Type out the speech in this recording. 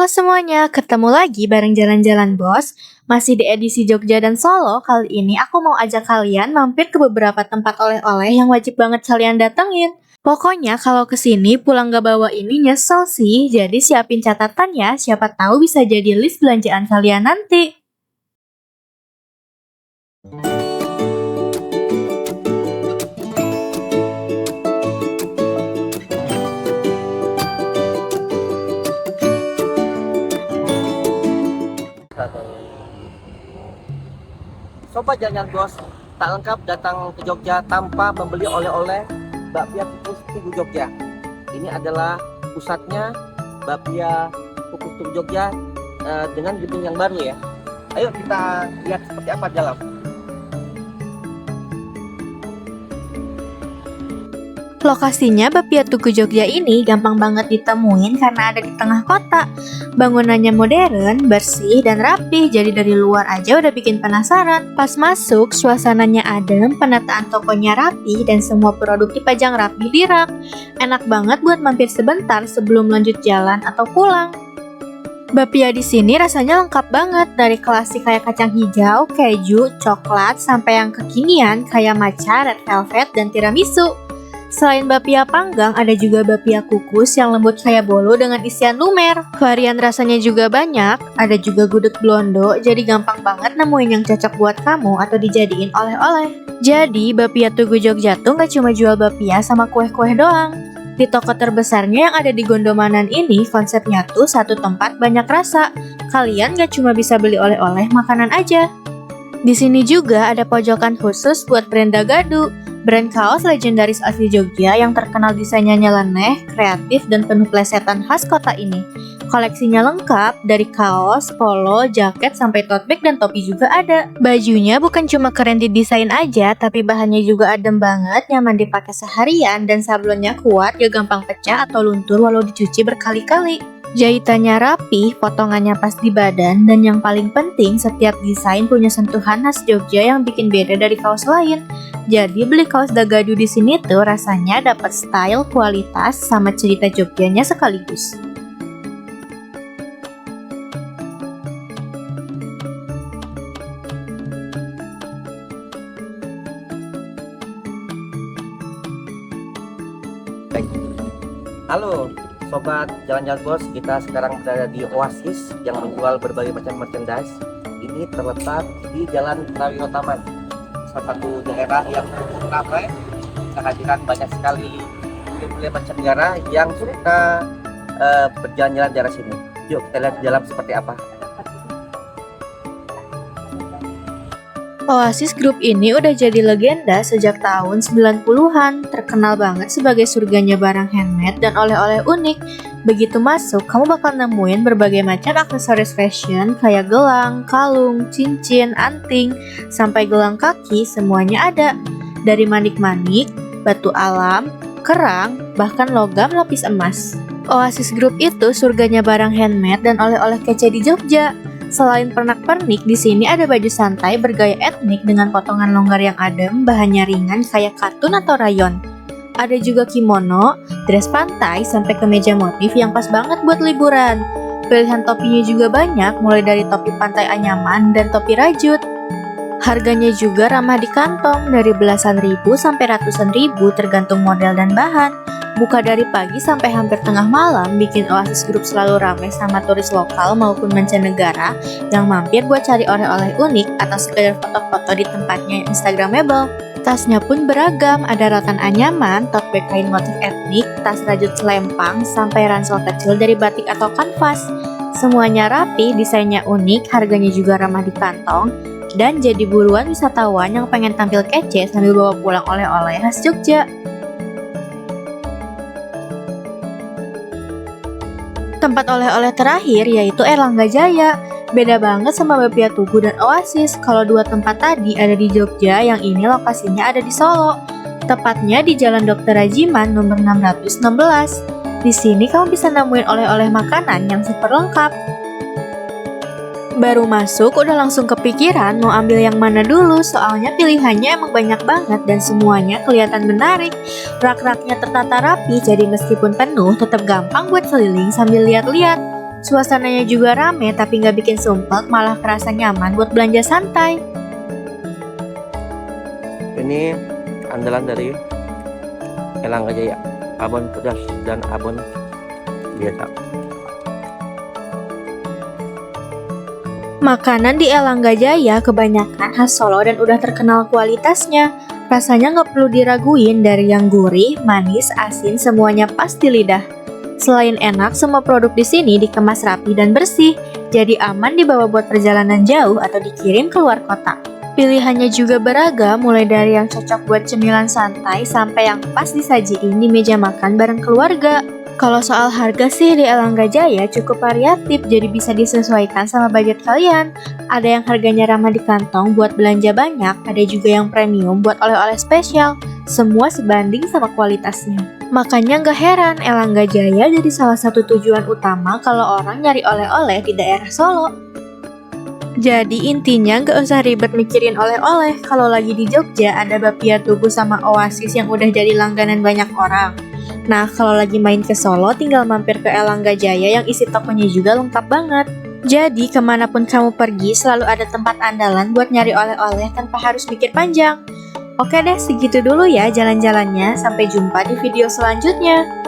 Halo semuanya, ketemu lagi bareng Jalan-Jalan Bos. Masih di edisi Jogja dan Solo, kali ini aku mau ajak kalian mampir ke beberapa tempat oleh-oleh yang wajib banget kalian datengin. Pokoknya kalau kesini pulang gak bawa ini nyesel sih, jadi siapin catatan ya, siapa tahu bisa jadi list belanjaan kalian nanti. Sobat Jalan Bos, tak lengkap datang ke Jogja tanpa membeli oleh-oleh bakpia kukus Tugu Jogja. Ini adalah pusatnya bakpia kukus Tugu Jogja dengan gedung yang baru ya. Ayo kita lihat seperti apa dalam. Lokasinya Bakpia Tugu Jogja ini gampang banget ditemuin karena ada di tengah kota. Bangunannya modern, bersih, dan rapi, jadi dari luar aja udah bikin penasaran. Pas masuk, suasananya adem, penataan tokonya rapi, dan semua produk dipajang rapi di rak. Enak banget buat mampir sebentar sebelum lanjut jalan atau pulang. Bakpia di sini rasanya lengkap banget, dari klasik kayak kacang hijau, keju, coklat, sampai yang kekinian kayak matcha, red velvet, dan tiramisu. Selain bakpia panggang, ada juga bakpia kukus yang lembut kayak bolu dengan isian lumer. Varian rasanya juga banyak, ada juga gudeg blondo, jadi gampang banget nemuin yang cocok buat kamu atau dijadiin oleh-oleh. Jadi, Bakpia Tugu Jogja tuh gak cuma jual bakpia sama kue-kue doang. Di toko terbesarnya yang ada di Gondomanan ini, konsepnya tuh satu tempat banyak rasa. Kalian gak cuma bisa beli oleh-oleh makanan aja. Di sini juga ada pojokan khusus buat brand Dagadu, brand kaos legendaris asli Jogja yang terkenal desainnya nyeleneh, kreatif, dan penuh plesetan khas kota ini. Koleksinya lengkap, dari kaos, polo, jaket, sampai tote bag dan topi juga ada. Bajunya bukan cuma keren di desain aja, tapi bahannya juga adem banget, nyaman dipakai seharian, dan sablonnya kuat, gak gampang pecah atau luntur walau dicuci berkali-kali. Jahitannya rapi, potongannya pas di badan, dan yang paling penting setiap desain punya sentuhan khas Jogja yang bikin beda dari kaos lain. Jadi beli kaos Dagadu di sini tuh rasanya dapat style, kualitas, sama cerita Jogjanya sekaligus. Halo Sobat Jalan-Jalan Bos, kita sekarang berada di Oasis yang menjual berbagai macam merchandise. Ini terletak di Jalan Prawiro Taman, salah satu daerah yang cukup ramai, kehadiran banyak sekali bule-bule mancanegara yang suka berjalan-jalan di daerah sini. Yuk kita lihat di dalam seperti apa. Oasis Group ini udah jadi legenda sejak tahun 90-an, terkenal banget sebagai surganya barang handmade dan oleh-oleh unik. Begitu masuk, kamu bakal nemuin berbagai macam aksesoris fashion kayak gelang, kalung, cincin, anting, sampai gelang kaki, semuanya ada. Dari manik-manik, batu alam, kerang, bahkan logam lapis emas. Oasis Group itu surganya barang handmade dan oleh-oleh kece di Jogja. Selain pernak-pernik, di sini ada baju santai bergaya etnik dengan potongan longgar yang adem, bahannya ringan kayak katun atau rayon. Ada juga kimono, dress pantai, sampai kemeja motif yang pas banget buat liburan. Pilihan topinya juga banyak, mulai dari topi pantai anyaman dan topi rajut. Harganya juga ramah di kantong, dari belasan ribu sampai ratusan ribu tergantung model dan bahan. Buka dari pagi sampai hampir tengah malam, bikin Oasis Group selalu ramai sama turis lokal maupun mancanegara yang mampir buat cari oleh-oleh unik atau sekedar foto-foto di tempatnya yang instagramable. Tasnya pun beragam, ada rotan anyaman, tote bag kain motif etnik, tas rajut selempang, sampai ransel kecil dari batik atau kanvas. Semuanya rapi, desainnya unik, harganya juga ramah di kantong, dan jadi buruan wisatawan yang pengen tampil kece sambil bawa pulang oleh-oleh khas Jogja. Tempat oleh-oleh terakhir yaitu Erlangga Jaya. Beda banget sama Bakpia Tugu dan Oasis. Kalau dua tempat tadi ada di Jogja, yang ini lokasinya ada di Solo. Tepatnya di Jalan Dr. Rajiman nomor 616. Di sini kamu bisa nemuin oleh-oleh makanan yang super lengkap. Baru masuk udah langsung kepikiran mau ambil yang mana dulu, soalnya pilihannya emang banyak banget dan semuanya kelihatan menarik. Rak-raknya tertata rapi, jadi meskipun penuh tetap gampang buat keliling sambil lihat-lihat. Suasananya juga rame tapi nggak bikin sumpek, malah kerasa nyaman buat belanja santai. Ini andalan dari Elangga Jaya, abon pedas dan abon biasa. Makanan di Elangga Jaya kebanyakan khas Solo dan udah terkenal kualitasnya. Rasanya nggak perlu diraguin, dari yang gurih, manis, asin, semuanya pas di lidah. Selain enak, semua produk di sini dikemas rapi dan bersih, jadi aman dibawa buat perjalanan jauh atau dikirim keluar kota. Pilihannya juga beragam, mulai dari yang cocok buat cemilan santai sampai yang pas disajiin di meja makan bareng keluarga. Kalau soal harga sih di Elangga Jaya cukup variatif, jadi bisa disesuaikan sama budget kalian. Ada yang harganya ramah di kantong buat belanja banyak, ada juga yang premium buat oleh-oleh spesial. Semua sebanding sama kualitasnya. Makanya nggak heran Elangga Jaya jadi salah satu tujuan utama kalau orang nyari oleh-oleh di daerah Solo. Jadi intinya nggak usah ribet mikirin oleh-oleh. Kalau lagi di Jogja ada bapia tugu sama Oasis yang udah jadi langganan banyak orang. Nah, kalau lagi main ke Solo, tinggal mampir ke Elangga Jaya yang isi tokonya juga lengkap banget. Jadi, kemanapun kamu pergi, selalu ada tempat andalan buat nyari oleh-oleh tanpa harus mikir panjang. Oke deh, segitu dulu ya jalan-jalannya. Sampai jumpa di video selanjutnya.